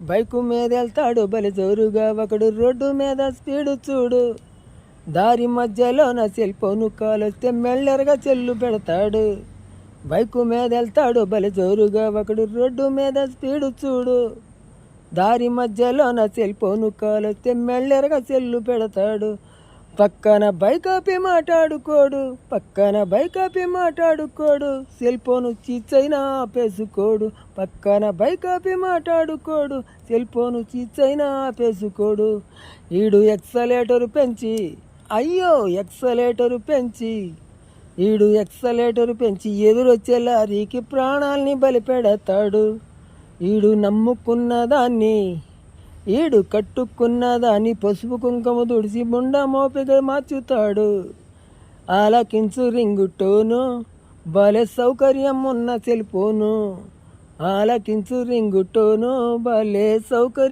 Bike మీద వెళ్తాడు బలి జోరుగా, ఒకడు రోడ్డు మీద స్పీడు చూడు. దారి మధ్యలో నా సెల్ ఫోను కాలొస్తే మెల్లెరగా చెల్లు పెడతాడు. బైకు మీద వెళ్తాడు బలి జోరుగా, ఒకడు రోడ్డు మీద స్పీడు చూడు. దారి మధ్యలో నా సెల్ ఫోను కాలొస్తే మెల్లెరగా చెల్లు పెడతాడు. పక్కన బైక్ ఆపి మాట్లాడుకోడు, సెల్ ఫోను చీచైనా ఆపేసుకోడు. పక్కన బైక్ ఆపి మాట్లాడుకోడు, సెల్ ఫోను చీచైనా ఆపేసుకోడు. ఈడు ఎక్సలేటర్ పెంచి ఎదురొచ్చే లారీకి ప్రాణాల్ని బలిపెడతాడు. ఈడు కట్టుకున్నదాన్ని పసుపు కుంకుమ తుడిసి బుండా మోపిగా మార్చుతాడు. ఆలకించు రింగు టోను, భలే సౌకర్యం ఉన్న సెల్ ఫోను. ఆలకించు రింగు టోను, భలే సౌకర్యం.